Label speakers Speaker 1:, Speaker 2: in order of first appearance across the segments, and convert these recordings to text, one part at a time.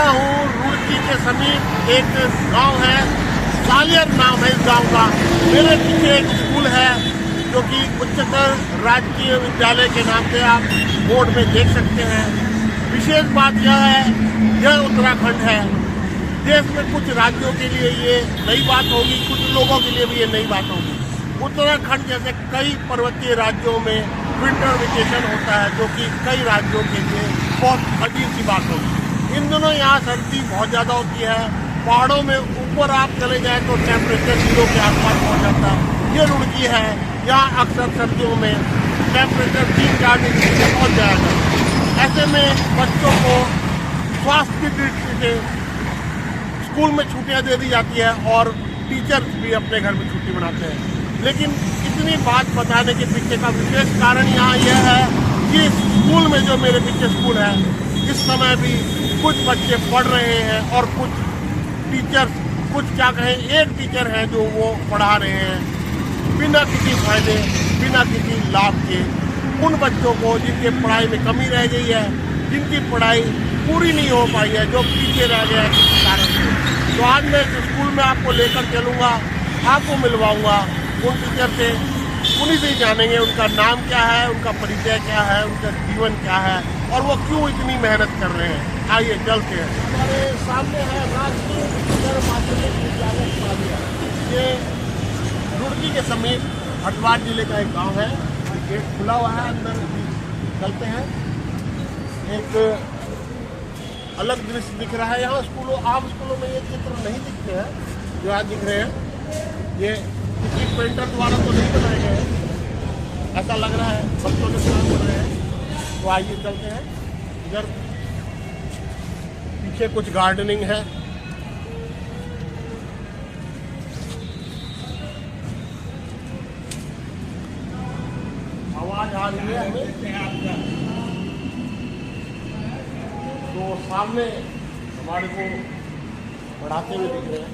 Speaker 1: खड़ा हूँ रुड़की के समीप एक गांव है, सालियर नाम है इस गांव का। मेरे पीछे एक स्कूल है जो कि उच्चतर राजकीय विद्यालय के नाम से आप बोर्ड में देख सकते हैं। विशेष बात यह है, यह उत्तराखंड है। देश में कुछ राज्यों के लिए ये नई बात होगी, कुछ लोगों के लिए भी ये नई बात होगी। उत्तराखंड जैसे कई पर्वतीय राज्यों में विंटर वेकेशन होता है, जो कि कई राज्यों के लिए बहुत अजीब सी बात होगी। इन दिनों यहाँ सर्दी बहुत ज़्यादा होती है। पहाड़ों में ऊपर आप चले जाएं तो टेम्परेचर 0 के आसपास पहुँच जाता है। ये रुड़की है, यहाँ अक्सर सर्दियों में टेम्परेचर 3-4 डिग्री से पहुँच जाएगा। ऐसे में बच्चों को स्वास्थ्य की दृष्टि से स्कूल में छुट्टियाँ दे दी जाती है और टीचर्स भी अपने घर में छुट्टी मनाते हैं। लेकिन इतनी बात बताने के पीछे का विशेष कारण यहाँ यह है कि स्कूल में जो मेरे पीछे स्कूल है, इस समय भी कुछ बच्चे पढ़ रहे हैं और कुछ टीचर्स, कुछ क्या कहें, एक टीचर है जो वो पढ़ा रहे हैं बिना किसी फायदे, बिना किसी लाभ के उन बच्चों को जिनके पढ़ाई में कमी रह गई है, जिनकी पढ़ाई पूरी नहीं हो पाई है, जो पीछे रह गया है किसी कारण से। तो आज मैं इस स्कूल में आपको लेकर चलूँगा, आपको मिलवाऊँगा उन टीचर से, उन्हीं से जानेंगे उनका नाम क्या है, उनका परिचय क्या है, उनका जीवन क्या है और वो क्यों इतनी मेहनत कर रहे हैं। आइए चलते हैं। हमारे सामने है राजकीय उच्चतर माध्यमिक विद्यालय सालियर। ये रुड़की के समीप हरिद्वार जिले का एक गांव है। गेट खुला हुआ है, अंदर चलते हैं। एक अलग दृश्य दिख रहा है यहाँ स्कूलों, आम स्कूलों में ये चित्र नहीं दिखते हैं जो आज दिख रहे हैं। ये किसी पेंटर द्वारा तो नहीं बनाए गए हैं, ऐसा लग रहा है बच्चों के काम कर रहे हैं। तो आइए चलते हैं। इधर पीछे कुछ गार्डनिंग है। आवाज आ रही है हमें। तो सामने हमारे को पढ़ाते हुए दिख रहे हैं।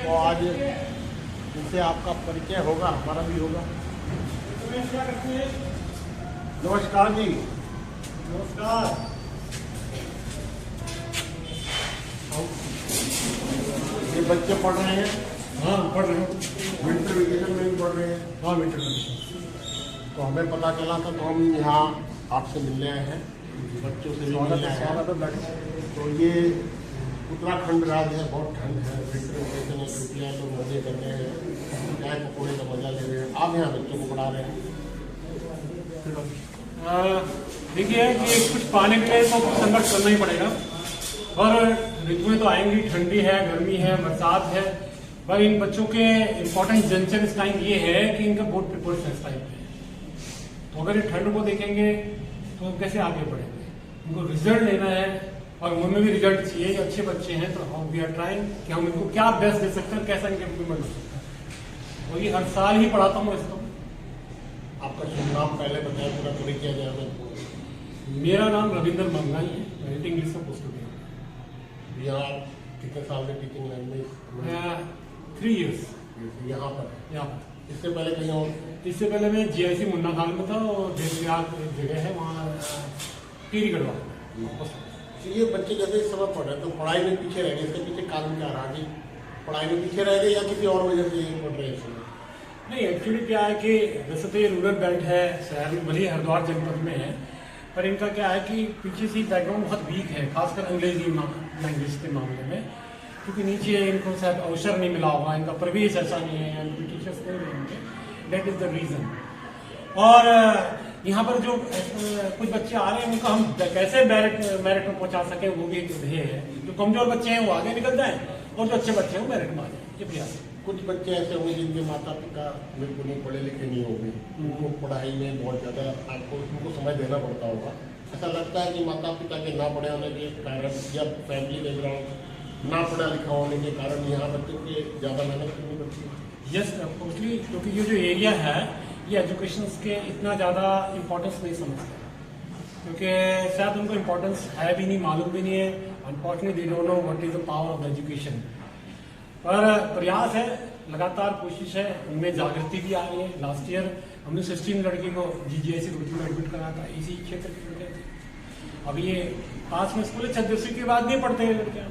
Speaker 1: तो आज इनसे आपका परिचय होगा, हमारा भी होगा। नमस्कार जी। नमस्कार। ये बच्चे पढ़ रहे हैं?
Speaker 2: हाँ, पढ़ रहे हैं।
Speaker 1: विंटर वेकेशन में भी पढ़ रहे हैं?
Speaker 2: हाँ, विंटर वेकेशन।
Speaker 1: तो हमें पता चला था तो हम यहाँ आपसे मिलने आए हैं, बच्चों से भी मिलने आए हैं। तो ये उत्तराखंड राज्य है, बहुत ठंड है, विंटर वेकेशन है, छुट्टियाँ लोग मजे कर रहे हैं, चाय पकौड़े का मजा ले रहे हैं। आप यहाँ बच्चों को पढ़ा रहे हैं।
Speaker 2: देखिए कि कुछ पाने के लिए तो संघर्ष करना ही पड़ेगा। और ऋतुएं तो आएंगी, ठंडी है, गर्मी है, बरसात है, पर इन बच्चों के इम्पोर्टेंट जंक्शन इस टाइम ये है कि इनका बोर्ड पेपर्स है इस टाइम पे। तो अगर ये ठंड को देखेंगे तो कैसे आगे बढ़ेंगे? इनको रिजल्ट लेना है और उनमें भी रिजल्ट चाहिए। अच्छे बच्चे हैं तो हम वी आर ट्राइंग कि हम इनको क्या बेस्ट दे सकते हैं, कैसा इनके इम्प्रूवमेंट हो सकता है। और ये हर साल ही पढ़ाता हूँ इसको।
Speaker 1: आपका शुभ नाम पहले बताएं, पूरा परिचय दें हमें।
Speaker 2: मेरा नाम रविंद्र मंगाई है, मैं इंग्लिश का पोस्ट हो
Speaker 1: यहाँ कितने साल से टीचिंग लाइन में?
Speaker 2: 3 years
Speaker 1: यहाँ पर। इससे पहले कहीं और?
Speaker 2: इससे पहले मैं GIC मुन्ना खाल में था और देवरियाग एक जगह है वहाँ टीरी गढ़वा।
Speaker 1: ये बच्चे जैसे इस समय पढ़ रहे हैं तो पढ़ाई में पीछे रह गए, इसके पीछे कारण क्या रहा कि पढ़ाई में पीछे रह गए या किसी और वजह से ये पढ़ रहे हैं इसमें?
Speaker 2: नहीं, एक्चुअली क्या है कि वैसे तो ये रूरल बेल्ट है, शहर में भले हरिद्वार जनपद में है, पर इनका क्या है कि पीछे से बैकग्राउंड बहुत वीक है, खासकर अंग्रेजी लैंग्वेज के मामले में, क्योंकि नीचे इनको शायद अवसर नहीं मिला होगा, इनका परिवेश ऐसा नहीं है, इनके टीचर्स नहीं मिलेंगे, दैट इज द रीज़न। और यहाँ पर जो कुछ बच्चे आ रहे हैं उनको हम कैसे मेरिट में पहुँचा सकें, वो भी एक ध्येय है। जो कमजोर बच्चे हैं वो आगे निकल जाएं और जो अच्छे बच्चे हैं वो मेरिट में आ जाए। ये प्रयास।
Speaker 1: कुछ बच्चे ऐसे होंगे जिनके माता पिता बिल्कुल नहीं पढ़े लिखे नहीं होंगे, उनको पढ़ाई में बहुत ज़्यादा आपको उनको समय देना पड़ता होगा। ऐसा लगता है कि माता पिता के ना पढ़े होने के कारण या फैमिली बैकग्राउंड ना पढ़ा लिखा होने के कारण यहाँ बच्चों के ज़्यादा मेहनत करनी पड़ती है।
Speaker 2: यस, ऑफकोर्सली, क्योंकि ये जो एरिया है ये एजुकेशन के इतना ज़्यादा इम्पोर्टेंस नहीं समझते, क्योंकि शायद उनको इम्पोर्टेंस है भी नहीं, मालूम भी नहीं है। Unfortunately they don't know what is the power of education. पर प्रयास है, लगातार कोशिश है, उनमें जागृति भी आ रही है। लास्ट ईयर हमने 16 लड़की को GGIC रुड़की में एडमिट कराया था, इसी क्षेत्र के लड़के थे। अभी ये पास में स्कूल है, 10वीं के बाद नहीं पढ़ते हैं लड़कियां।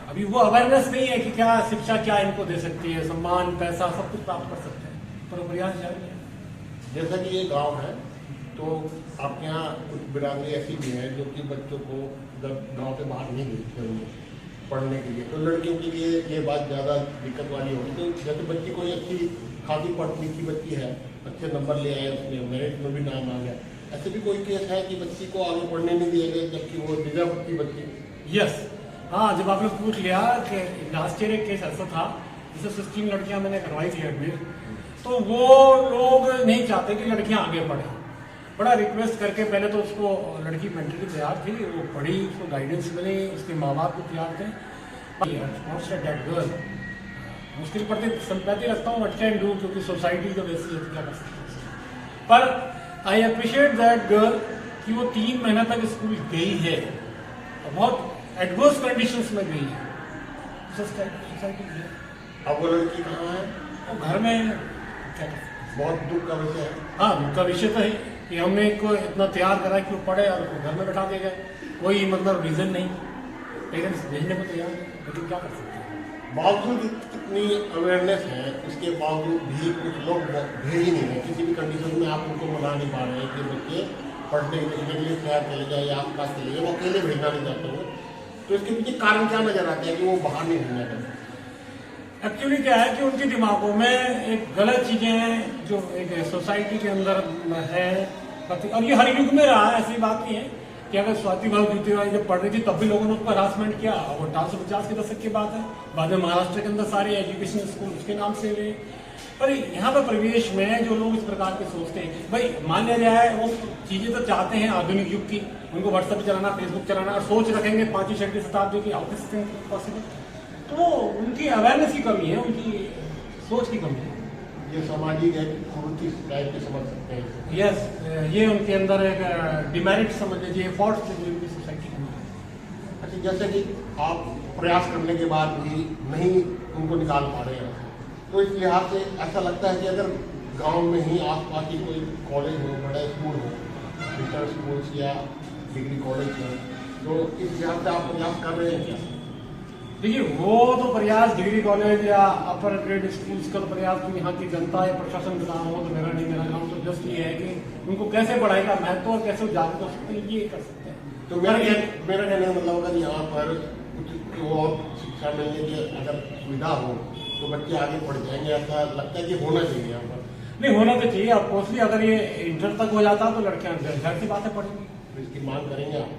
Speaker 2: अभी वो अवेयरनेस नहीं है कि क्या शिक्षा क्या इनको दे सकती है, सम्मान पैसा सब कुछ प्राप्त कर सकते हैं, पर प्रयास जारी है।
Speaker 1: जैसा कि ये गांव है तो आपके यहाँ कुछ बिरादरी ऐसी भी है जो कि बच्चों को जब गांव से बाहर नहीं भेजते होंगे पढ़ने के लिए, तो लड़कियों के लिए ये बात ज़्यादा दिक्कत वाली होगी। तो जैसे बच्ची कोई अच्छी खासी पढ़ लिखी बच्ची है, अच्छे नंबर ले आए, उसने मेरिट में भी नाम आ गया, ऐसे भी कोई केस है कि बच्ची को आगे पढ़ने नहीं दिया गया जबकि वो डिजर्व की बच्ची?
Speaker 2: यस, हाँ, जब आपने पूछ लिया कि लास्ट ईयर एक केस ऐसा था जिससे 16 लड़कियां मैंने करवाई थी एडमिट, तो वो लोग नहीं चाहते कि लड़कियां आगे पढ़ें। बड़ा रिक्वेस्ट करके पहले तो उसको लड़की मेंटली तैयार थी, वो पढ़ी, उसको गाइडेंस मिली, उसके माँ बाप भी तैयार थे। डेट गर्ल मुश्किल पड़ती, सिंपैथी रखता हूँ, व्हाट कैन डू, क्योंकि सोसाइटी जो वैसी है क्या कर सकते हैं। पर आई अप्रिशिएट दैट गर्ल कि वो 3 महीना तक स्कूल गई है, बहुत एडवर्स कंडीशंस में गई है सोसाइटी में।
Speaker 1: अब वो लड़की कहाँ है?
Speaker 2: वो घर में क्या कर सकते हैं।
Speaker 1: बहुत दुख का विषय है।
Speaker 2: हाँ, उनका विषय तो है कि हमने इनको इतना तैयार करा कि वो पढ़े और घर में बैठा दिया गया, कोई मतलब रीजन नहीं, पेरेंट्स भेजने को तैयार है, लेकिन क्या कर सकते हैं।
Speaker 1: बावजूद इतनी अवेयरनेस है, उसके बावजूद भी कुछ लोग भेज ही नहीं रहे, किसी भी कंडीशन में आप उनको मना नहीं पा रहे हैं कि बच्चे पढ़ने लिखने के लिए शहर चले जाए या आस पास चले जाए, वो अकेले भेजना नहीं चाहते हो। तो इसके पीछे कारण क्या नजर आता है कि वो बाहर नहीं भेजना चाहते?
Speaker 2: एक्चुअली क्या है कि उनके दिमागों में एक गलत चीजें हैं जो एक सोसाइटी के अंदर है, और ये हर युग में रहा है, ऐसी बात नहीं है कि अगर स्वाति भाव ज्योतिराय जब पढ़ रही थी तब भी लोगों ने उसको हरासमेंट किया, और 1850 के दशक की बात है। बाद में महाराष्ट्र के अंदर सारे एजुकेशन स्कूल उसके नाम से हुए। पर यहाँ पर परिवेश में जो लोग इस प्रकार के सोचते हैं, भाई मान लिया जाए वो चीजें तो चाहते हैं आधुनिक युग की, उनको व्हाट्सएप चलाना, फेसबुक चलाना, और सोच रखेंगे 5वीं 6वीं शताब्दी की, हाउ दिस थिंग पॉसिबल। तो उनकी अवेयरनेस की कमी है, उनकी सोच की कमी है।
Speaker 1: ये सामाजिक एक कुरीति टाइप के समझ सकते हैं।
Speaker 2: यस, ये उनके अंदर एक डिमेरिट समझ लीजिए, फॉल्ट उनकी सोसाइटी में।
Speaker 1: अच्छा, जैसे कि आप प्रयास करने के बाद भी नहीं उनको निकाल पा रहे हैं, तो इस लिहाज से ऐसा लगता है कि अगर गांव में ही आसपास ही कोई कॉलेज हो, बड़ा स्कूल हो, इंटर स्कूल्स या डिग्री कॉलेज हो, तो इस लिहाज से आप प्रयास कर रहे हैं क्या?
Speaker 2: देखिए, वो तो प्रयास डिग्री कॉलेज या अपर ग्रेड स्कूल्स का तो प्रयास तो यहाँ की जनता या प्रशासन का काम हो, तो मेरा नहीं, मेरा काम तो जस्ट ये है कि उनको कैसे पढ़ाई का महत्व और कैसे जागरूक कर सकते हैं, ये कर सकते हैं।
Speaker 1: तो मेरा कहने का मतलब अगर यहाँ पर कुछ और शिक्षा मिलने की अगर सुविधा हो तो बच्चे आगे बढ़ जाएंगे, ऐसा लगता है कि होना चाहिए यहाँ पर।
Speaker 2: नहीं, होना तो चाहिए ऑफकोर्सली, अगर ये इंटर तक हो जाता तो लड़कियां घर की बातें पढ़ेंगी।
Speaker 1: तो इसकी मांग करेंगे आप?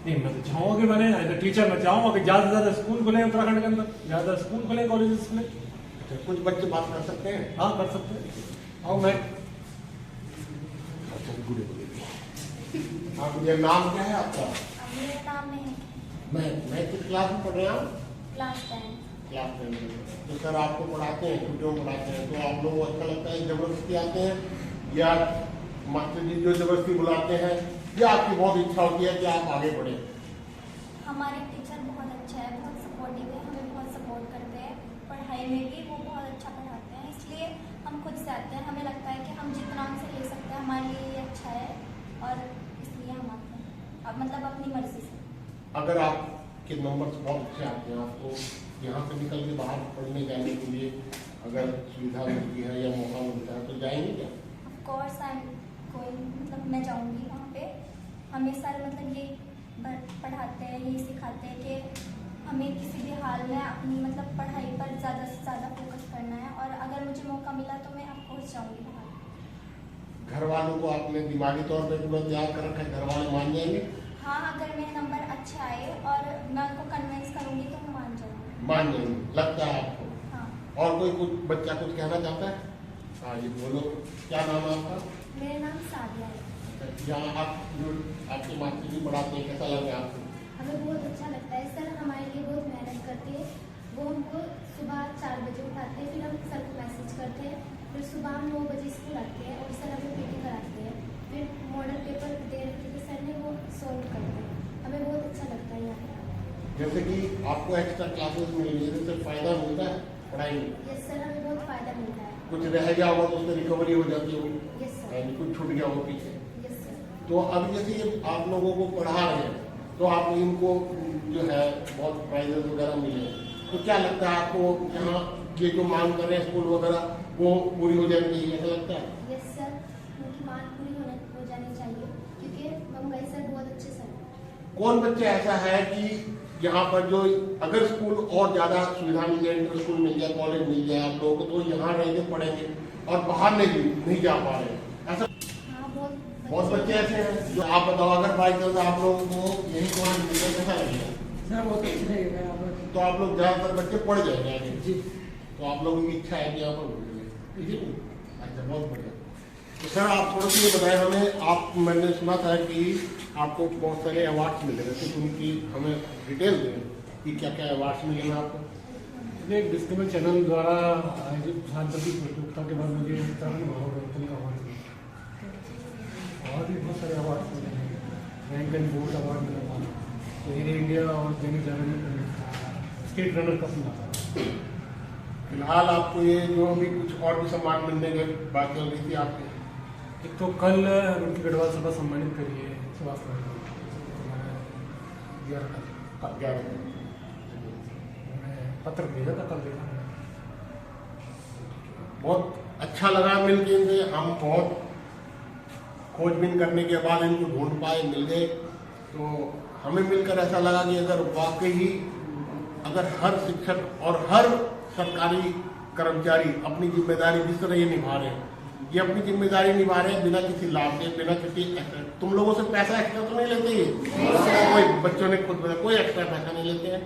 Speaker 2: नहीं, मैं तो चाहूँगा कि मैंने एज ए टीचर मैं चाहूँगा कि ज़्यादा से ज़्यादा स्कूल खुले उत्तराखंड के अंदर, ज़्यादा स्कूल खुले, कॉलेजेस खुले।
Speaker 1: अच्छा, कुछ बच्चे बात कर सकते हैं?
Speaker 2: हाँ, कर सकते हैं। और मैं
Speaker 1: हाँ, मुझे नाम क्या है आपका?
Speaker 3: मेरा नाम
Speaker 1: मैं किस क्लास में पढ़ रहा हूँ?
Speaker 3: क्लास 10।
Speaker 1: क्लास 10 में। तो सर आपको पढ़ाते हैं, छुट्टियों में पढ़ाते हैं, तो आप लोगों को अच्छा लगता है जबरदस्ती आते हैं या मास्टर जी जो जबरदस्ती बुलाते हैं, या आपकी बहुत इच्छा होती है कि आप आगे बढ़ें?
Speaker 3: हमारे टीचर बहुत अच्छा है, बहुत सपोर्टिव है, हमें बहुत सपोर्ट करते हैं पढ़ाई में भी, वो बहुत अच्छा पढ़ाते हैं, इसलिए हम खुद से आते हैं। हमें लगता है कि हम जितना उनसे ले सकते हैं हमारे लिए ये अच्छा है, और इसलिए हम आते हैं, अब मतलब अपनी मर्जी से।
Speaker 1: अगर आपके नंबर बहुत अच्छे आते हैं, आपको यहाँ से निकल के बाहर पढ़ने जाने के लिए अगर सुविधा मिलती है या मौका मिलता है तो जाएंगे क्या?
Speaker 3: ऑफकोर्स आई एम गोइंग, मतलब मैं जाऊँगी वहाँ पे। हमें सर मतलब ये पढ़ाते हैं, यही सिखाते हैं कि हमें किसी भी हाल में अपनी मतलब पढ़ाई पर ज़्यादा से ज़्यादा फोकस करना है, और अगर मुझे मौका मिला तो मैं ऑफकोर्स जाऊँगी बाहर।
Speaker 1: घर वालों को आपने दिमागी तौर पर पूरा तैयार कर रखा है, घर वाले मान जाएंगे?
Speaker 3: हाँ, अगर मेरे नंबर अच्छे आए और मैं उनको कन्विंस करूँगी तो मैं मान जाऊँगी।
Speaker 1: मान जाएंगे, लगता है आपको?
Speaker 3: हाँ।
Speaker 1: और कोई कुछ बच्चा कुछ कहना चाहता है? हाँ जी, बोलो, क्या नाम है आपका?
Speaker 3: मेरा नाम सादिया है।
Speaker 1: यहाँ आप जो आपके मास्टर जी पढ़ाते हैं, कैसा लगा आपको?
Speaker 4: हमें बहुत अच्छा लगता है। सर हमारे लिए बहुत मेहनत करते हैं, वो हमको सुबह 4 बजे उठाते हैं, फिर हम सर को मैसेज करते हैं, फिर सुबह हम 9 बजे स्कूल आते हैं और सर हमें पीटी कराते हैं, फिर मॉडल पेपर दे रखे थे सर ने, वो सॉल्व करते हैं। हमें बहुत अच्छा लगता है यहाँ पे।
Speaker 1: जैसे कि आपको एक्स्ट्रा क्लासेस मिल रही है, इससे फायदा मिलता है पढ़ाई में?
Speaker 4: यस सर, हमें बहुत फ़ायदा मिलता है।
Speaker 1: कुछ रह गया होगा तो उसमें रिकवरी हो जाती होगी,
Speaker 4: यस सर।
Speaker 1: यानी कुछ छूट गया हो पीछे।
Speaker 4: Yes sir.
Speaker 1: तो अब जैसे ये आप लोगों को पढ़ा रहे हैं, तो आप इनको जो है बहुत प्राइजेस वगैरह मिले, तो क्या लगता है आपको यहाँ ये जो मांग कर रहे हैं स्कूल वगैरह वो पूरी हो जानी चाहिए, ऐसा लगता है?
Speaker 4: यस सर, उनकी मांग पूरी हो जानी चाहिए क्योंकि मंगई सर बहुत अच्छे सर हैं।
Speaker 1: कौन बच्चे ऐसा है कि यहाँ पर जो अगर स्कूल और ज़्यादा सुविधा मिल जाए, इंटर स्कूल मिल जाए, कॉलेज मिल जाए आप लोगों को, तो यहाँ रहेंगे पढ़ेंगे और बाहर नहीं जा पा रहे, ऐसा
Speaker 4: हाँ
Speaker 1: बहुत बच्चे ऐसे हैं जो आप बताओ अगर बाई चांस आप लोगों को यही कॉलेज मिल जाए कैसा लगेगा?
Speaker 5: सर बहुत अच्छा लगेगा यहाँ पर।
Speaker 1: तो आप लोग ज़्यादातर बच्चे पढ़ जाएंगे आगे,
Speaker 5: जी
Speaker 1: तो आप लोगों की इच्छा है कि यहाँ पर ठीक है। अच्छा बहुत बढ़िया। तो सर आप थोड़ा सा ये बताएं हमें, आप मैंने सुना था कि आपको बहुत सारे अवार्ड्स मिले थे, तो उनकी हमें डिटेल दें कि क्या क्या अवार्ड्स मिले हैं आपको?
Speaker 2: ये एक डिस्कवरी चैनल द्वारा आयोजित प्रधानमंत्री प्रतियोगिता के बाद मुझे उत्तराखंड महागौरव का अवार्ड मिला और भी बहुत सारे अवार्ड मिले हैं। रैंक एंड बोर्ड अवार्ड मिला था, तो एयर इंडिया और Dainik Jagran state runner cup मिला था।
Speaker 1: फिलहाल आपको ये जो अभी कुछ और भी सम्मान मिलने की बात चल रही थी आपकी?
Speaker 2: एक तो कल उनकी गढ़वाल सभा सम्मानित करी है सुभाष भाई को, तो
Speaker 1: 11
Speaker 2: पत्र भेजा था कल देखा।
Speaker 1: बहुत अच्छा लगा मिलके इनसे, हम बहुत खोजबीन करने के बाद इनको ढूंढ पाए, मिल गए, तो हमें मिलकर ऐसा लगा कि अगर वाकई ही अगर हर शिक्षक और हर सरकारी कर्मचारी अपनी जिम्मेदारी जिस तरह ये निभा रहे हैं, ये अपनी जिम्मेदारी निभा रहे हैं बिना किसी लाभ के, बिना किसी एक्स्ट्रा, तुम लोगों से पैसा एक्स्ट्रा तो नहीं लेते ये, कोई बच्चों ने खुद बताया कोई एक्स्ट्रा पैसा नहीं लेते हैं,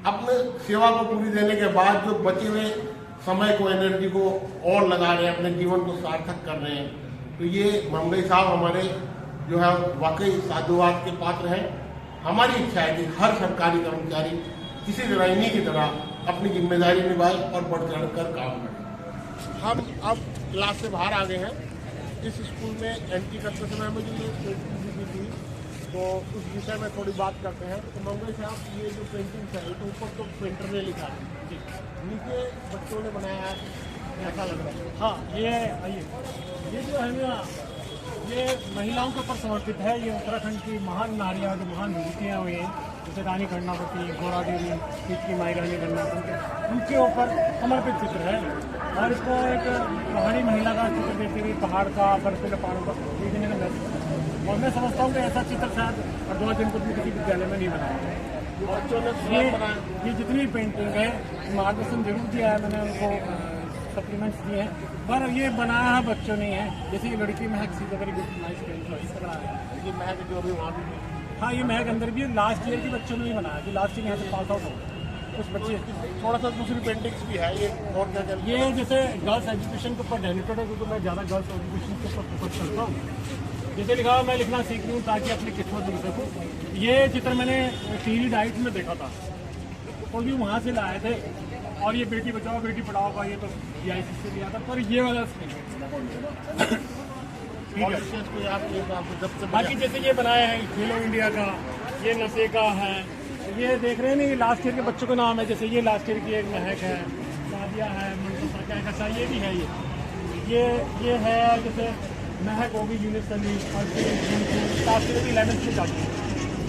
Speaker 1: अपने सेवा को पूरी देने के बाद जो बचे हुए समय को, एनर्जी को और लगा रहे हैं, अपने जीवन को सार्थक कर रहे हैं, तो ये मंगई साहब हमारे जो है वाकई साधुवाद के पात्र हैं। हमारी इच्छा है कि हर सरकारी कर्मचारी किसी तरह इन्हीं की तरह अपनी जिम्मेदारी निभाए और बढ़ चढ़ कर काम करें। हम अब क्लास से बाहर आ गए हैं। इस स्कूल में एंट्री करते समय मुझे ये पेंटिंग दी थी, तो उस विषय में थोड़ी बात करते हैं। तो मंगई साहब ये जो पेंटिंग है, तो ऊपर तो पेंटर ने लिखा है, नीचे बच्चों ने बनाया है, ऐसा लग रहा है।
Speaker 2: हाँ, ये आइए, ये जो है ना, ये महिलाओं के ऊपर समर्पित है। ये उत्तराखंड की महान नारियाँ जो महान मूर्तियाँ हुई हैं, जैसे रानी कर्णावती, गौरा देवी, की माई रानी कर्णावती, उनके ऊपर समर्पित चित्र है। और इसको एक पहाड़ी महिला का चित्र देते हुए पहाड़ का, बर्फीले पहाड़ों का देखने का महत्व। और मैं समझता हूँ कि ऐसा चित्र शायद हरिद्वार जनपद में किसी विद्यालय में नहीं बनाया है।
Speaker 1: बच्चों ने
Speaker 2: ये जितनी भी पेंटिंग है, मार्गदर्शन जरूर दिया है मैंने उनको, सप्लीमेंट्स दिए हैं, पर ये बनाया है बच्चों ने है। जैसे ये लड़की महक सी वेरी गुड नाइस पेंट
Speaker 1: ये महक जो भी वहाँ भी,
Speaker 2: हाँ ये महक अंदर भी लास्ट ईयर के बच्चों ने भी बनाया, कि लास्ट ईयर यहाँ से पास आउट हो कुछ बच्चे।
Speaker 1: थोड़ा सा दूसरी पेंटिंग्स भी है ये, और क्या क्या
Speaker 2: ये जैसे गर्ल्स एजुकेशन के ऊपर डेडिकेटेड है, क्योंकि मैं ज़्यादा गर्ल्स एजुकेशन के ऊपर फोकस करता हूँ। जैसे लिखा हुआ मैं लिखना सीख रही हूँ ताकि अपनी किस्मत लिख सकूँ। ये चित्र मैंने टीवी डाइट में देखा था, और भी वहाँ से लाए थे। और ये बेटी बचाओ बेटी पढ़ाओ का ये तो DIC से लिया था, पर ये वाला बाकी जैसे ये बनाया है खेलो इंडिया का, ये नशे का है, ये देख रहे हैं नहीं, लास्ट ईयर के बच्चों का नाम है। जैसे ये लास्ट ईयर की एक महक है, सादिया है, मनसूर क्या ये भी है। ये है जैसे महक होगी यूनिस अली, और लास्ट ईयर की 11th में जाती है।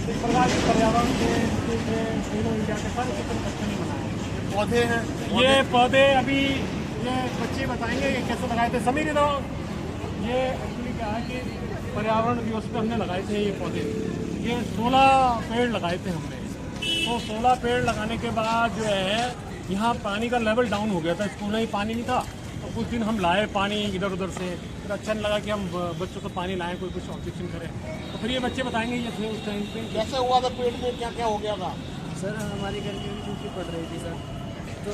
Speaker 2: इस प्रकार के पर्यावरण के खेलो इंडिया के सारे चित्र बच्चों ने बनाए।
Speaker 1: पौधे हैं,
Speaker 2: ये पौधे अभी ये बच्चे बताएंगे कि कैसे लगाए थे। समीर इधर, ये एक्चुअली क्या है कि पर्यावरण दिवस पे हमने लगाए थे ये पौधे। ये 16 पेड़ लगाए थे हमने। तो 16 पेड़ लगाने के बाद जो है यहाँ पानी का लेवल डाउन हो गया था, स्कूल में ही पानी नहीं था। तो कुछ दिन हम लाए पानी इधर उधर से, फिर अच्छा नहीं लगा कि हम बच्चों को पानी लाएं, कोई कुछ ऑब्जेक्शन करे। तो फिर ये बच्चे बताएंगे ये थे उस टाइम पे
Speaker 1: कैसे हुआ था, पेड़ में क्या क्या हो गया था।
Speaker 5: सर हमारी घर की सूखी पड़ रही थी सर, तो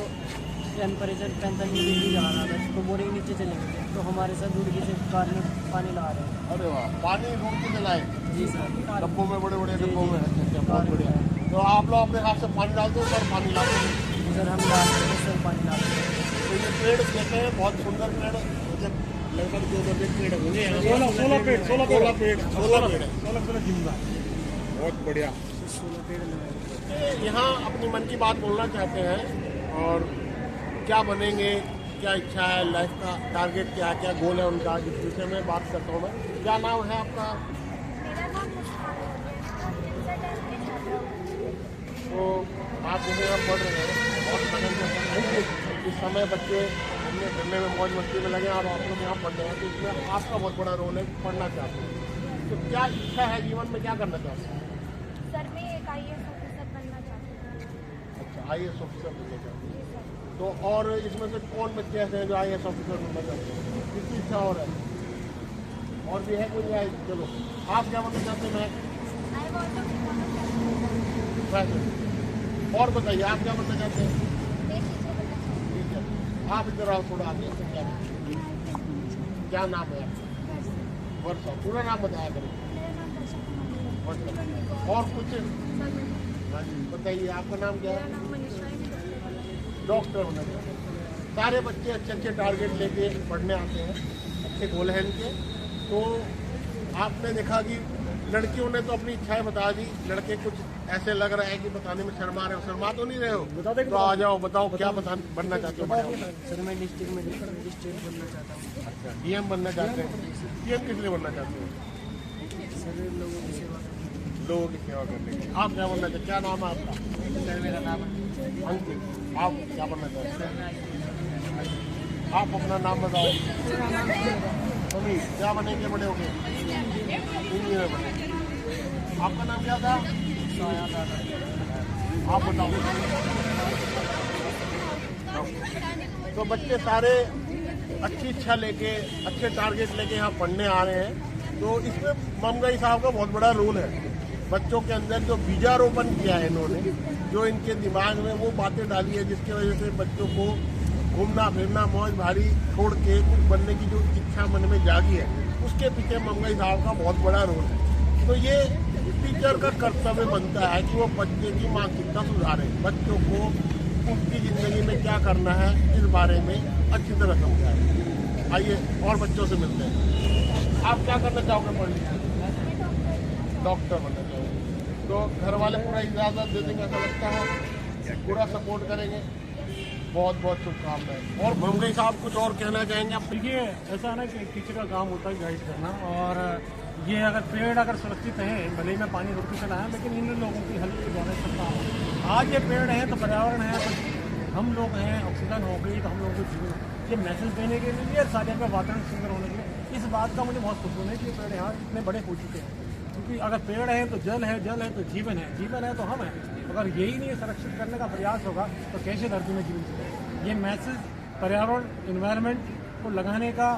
Speaker 5: टेम्परेचर 45 डिग्री जा रहा था, तो बोरिंग नीचे चले गए थे। तो हमारे साथ रुड़की से कार में पानी ला रहे हैं।
Speaker 1: अरे वाह, पानी रोड के चलाए
Speaker 5: जी सर,
Speaker 1: डब्बों में, बड़े बड़े डब्बों में। अच्छा, बहुत बढ़िया। तो आप लोग अपने हाथ से पानी डालते हो और पानी लाते हो?
Speaker 5: सर हम डालते हैं सर, पानी डालते हैं।
Speaker 1: तो ये पेड़ कहते हैं बहुत सुंदर पेड़, मतलब लगभग 200 पेड़ होंगे।
Speaker 2: 16 पेड़
Speaker 1: 16 पेड़ है,
Speaker 2: 16 जिंदा।
Speaker 1: बहुत बढ़िया।
Speaker 5: 16 पेड़ लगाए।
Speaker 1: यहाँ अपनी मन की बात बोलना चाहते हैं, और क्या बनेंगे, क्या इच्छा है, लाइफ का टारगेट क्या है, क्या गोल है उनका, जिस विषय में बात करता हूँ मैं। क्या नाम है आपका?
Speaker 3: मेरा नाम मुस्कान है।
Speaker 1: तो आप जैसे आप पढ़ रहे हैं बहुत मेहनत से पढ़ रहे हैं, इस समय बच्चे घूमने फिरने में मौज मस्ती में लगे और आप लोग यहाँ पढ़ रहे हैं, तो इसमें आपका बहुत बड़ा रोल है, पढ़ना चाहते हैं। तो क्या इच्छा है जीवन में, क्या करना चाहते हैं?
Speaker 3: सर मैं एक IAS ऑफिसर बनना चाहती हूँ।
Speaker 1: अच्छा, IAS ऑफिसर बनना चाहते हैं। तो और इसमें से कौन बच्चे ऐसे हैं जो IAS ऑफिसर बनना चाहते हैं? किसकी इच्छा और है? और भी है कोई है? चलो आप क्या बनना चाहते हैं?
Speaker 3: I want to become a teacher।
Speaker 1: मैं और बताइए आप क्या बनना चाहते हैं?
Speaker 3: मैं टीचर बनना चाहती
Speaker 1: ठीक है, आप इधर आओ थोड़ा आगे से। क्या नाम है आपका?
Speaker 3: हूँ।
Speaker 1: वर्षा। पूरा नाम बताया करें।
Speaker 3: मेरा नाम दर्शा कुमारी
Speaker 1: वर्षा।
Speaker 3: है।
Speaker 1: और कुछ? हाँ जी बताइए, आपका नाम क्या
Speaker 3: मेरा
Speaker 1: है?
Speaker 3: नाम मनीषा है।
Speaker 1: डॉक्टर बनना चाहते हैं। सारे बच्चे अच्छे अच्छे टारगेट लेके पढ़ने आते हैं, अच्छे गोल हैं इनके। तो आपने देखा कि लड़कियों ने तो अपनी इच्छाएं बता दी, लड़के कुछ ऐसे लग रहा है कि बताने में शर्मा रहे हो। शर्मा तो नहीं रहे हो?
Speaker 2: बता देंगे।
Speaker 1: तो आ जाओ, बताओ क्या बनना चाहते हो? बड़े होकर?
Speaker 5: सर मैं डिस्ट्रिक्ट मजिस्ट्रेट बनना चाहता हूँ।
Speaker 1: अच्छा, DM बनना चाहते हैं। DM किस लिए बनना चाहते हो?
Speaker 5: सर लोगों की सेवा
Speaker 1: लोगों की सेवा करने के लिए। आप क्या बनना चाहते हैं? क्या नाम है आपका?
Speaker 5: सर मेरा नाम है
Speaker 1: अंकित। आप क्या बनना चाहते हैं? आप अपना नाम बताओ। सभी क्या बनेंगे बड़े होके? इंजीनियर बनेंगे। आपका नाम क्या था? आप बताओ। तो बच्चे सारे अच्छी इच्छा लेके, अच्छे टारगेट लेके यहाँ पढ़ने आ रहे हैं। तो इसमें ममगई साहब का बहुत बड़ा रोल है। बच्चों के अंदर जो बीजारोपण किया है इन्होंने, जो इनके दिमाग में वो बातें डाली है जिसकी वजह से बच्चों को घूमना फिरना मौज भारी छोड़ के कुछ बनने की जो इच्छा मन में जागी है, उसके पीछे ममगई साहब का बहुत बड़ा रोल है। तो ये टीचर का कर्तव्य बनता है कि वो बच्चे की मानसिकता सुधारे, बच्चों को उनकी ज़िंदगी में क्या करना है इस बारे में अच्छी तरह समझाए। आइए और बच्चों से मिलते हैं। आप क्या करना चाहोगे पढ़ लीजिए? डॉक्टर बनना चाहोगे। तो घर वाले पूरा इजाज़त दे देंगे ऐसा लगता है? पूरा सपोर्ट करेंगे? बहुत बहुत शुभकामनाएं। और ममगई साहब कुछ और कहना चाहेंगे आप?
Speaker 2: देखिए ऐसा है ना कि एक टीचर का काम होता है गाइड करना, और ये अगर पेड़ अगर सुरक्षित हैं, भले ही मैं पानी रोक के चलाया, लेकिन इन लोगों की हेल्प के द्वारा सकता हूँ। आज ये पेड़ हैं तो पर्यावरण है, तो हम लोग हैं, ऑक्सीजन हो गई तो हम लोगों को जीवन, ये मैसेज देने के लिए सारे का वातावरण सुंदर होने के लिए इस बात का मुझे बहुत खुश होना है कि ये पेड़ यहाँ इतने बड़े हो चुके हैं। क्योंकि अगर पेड़ है तो जल है, जल है तो जीवन है, जीवन है तो हम हैं। अगर यही नहीं संरक्षित करने का प्रयास होगा तो कैसे धरती में जीवन चलेगा? ये मैसेज पर्यावरण इन्वायरमेंट को लगाने का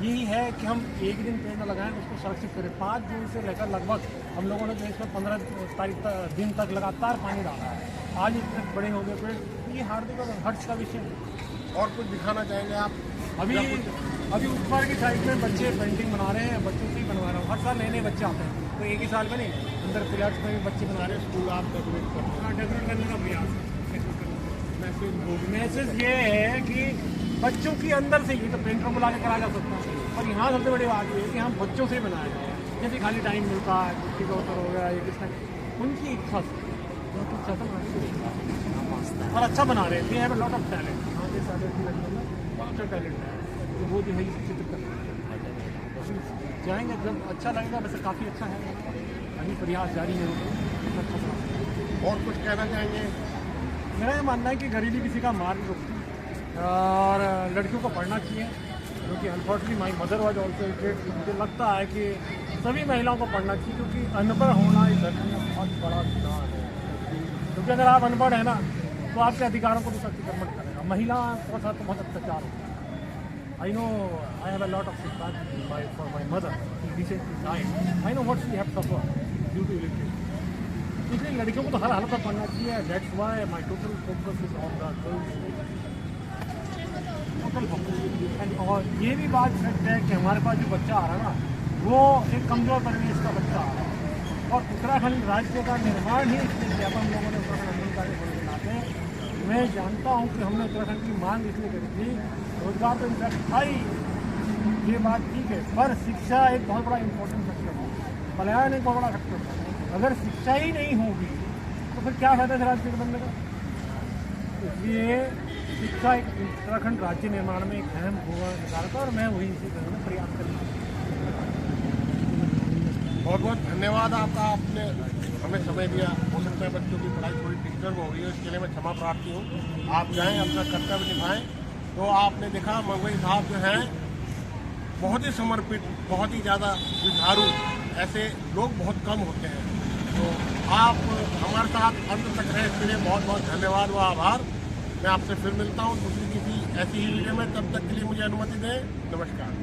Speaker 2: यही है कि हम एक दिन पेड़ न लगाएं, उसको सुरक्षित करें। 5 जून से लेकर लगभग हम लोगों ने देश में 15 दिन तक लगातार पानी डाला है। आज इतने बड़े हो गए पेड़, ये हार्दिक और हर्ष का विषय है।
Speaker 1: और कुछ दिखाना चाहेंगे आप?
Speaker 2: अभी ऊपर की साइड में बच्चे पेंटिंग बना रहे हैं, बच्चों से ही बनवा रहा हूँ। हर साल नए नए बच्चे आते हैं, तो एक ही साल में नहीं, अंदर पिलर्स में भी बच्चे बना रहे हैं।
Speaker 1: स्कूल आप डेकोरेट करते हैं?
Speaker 2: डेकोरेट करने का प्रयास मैसेज ये है कि बच्चों के अंदर से ही तो पेंटरों को ला के करा जा सकता है। और यहाँ सबसे बड़ी बात ये है कि हम बच्चों से ही बनाया जाए। जैसे खाली टाइम मिलता है, कुर्सी का उत्तर हो गया, ये किस तरह उनकी इच्छा से और अच्छा बना रहे हैं। Have a lot of talent. आगे साले की लड़कियों में अच्छा टैलेंट है, तो वो जो है चित्र कर जाएंगे जब अच्छा लगेगा। वैसे काफ़ी अच्छा है, अभी प्रयास जारी है।
Speaker 1: और कुछ कहना चाहेंगे?
Speaker 2: मेरा ये मानना है कि गरीबी किसी का मार्ग रुकती है और लड़कियों को पढ़ना चाहिए, क्योंकि unfortunately my mother was also educated. मुझे लगता है कि सभी महिलाओं को पढ़ना चाहिए, क्योंकि अनपढ़ होना इस धरती में बहुत बड़ा गुनाह है। क्योंकि अगर आप अनपढ़ हैं ना तो आपके अधिकारों को भी सशक्तिकरण करेगा। महिला के साथ तो बहुत अत्याचार होता है। I know I have a lot of sympathy for my mother recently died. I know what she have suffered due to illiteracy. इसलिए लड़कियों को तो हर हालत में पढ़ना चाहिए। That's why my total focus is on the girls, total focus. और ये भी बात सच है कि हमारे पास जो बच्चा आ रहा है ना, वो एक कमज़ोर परिवेश का बच्चा आ रहा है। और उत्तराखंड राज्य का निर्माण ही इसलिए किया था हम लोगों ने, उत्तराखंड अधिकारी होने के नाते। मैं जानता हूँ कि हमने उत्तराखंड की मांग इसलिए करी थी, रोजगार तो इनफैक्ट था ही, ये बात ठीक है, पर शिक्षा एक बहुत बड़ा इंपॉर्टेंट फैक्टर है, पलायन एक बहुत बड़ा फैक्टर है। अगर शिक्षा ही नहीं होगी तो फिर क्या फायदा है राज्य के बनने का? इसलिए शिक्षा एक उत्तराखंड राज्य निर्माण में एक अहम भूमिका निभाता है, और मैं वही इसी तरह में प्रयास करूँगा।
Speaker 1: बहुत बहुत धन्यवाद आपका, आपने हमें समय दिया। हो सकता है बच्चों की पढ़ाई थोड़ी डिस्टर्ब हो गई है, इसके लिए मैं क्षमा प्रार्थी हूँ। आप जाएं, अपना कर्तव्य निभाएं। तो आपने देखा मंगई साहब जो हैं बहुत ही समर्पित, बहुत ही ज़्यादा जुझारू, ऐसे लोग बहुत कम होते हैं। तो आप हमारे साथ अंत तक रहे, इसके लिए बहुत बहुत धन्यवाद व आभार। मैं आपसे फिर मिलता हूँ दूसरी किसी ऐसी ही वीडियो में, तब तक के लिए मुझे अनुमति दें। नमस्कार।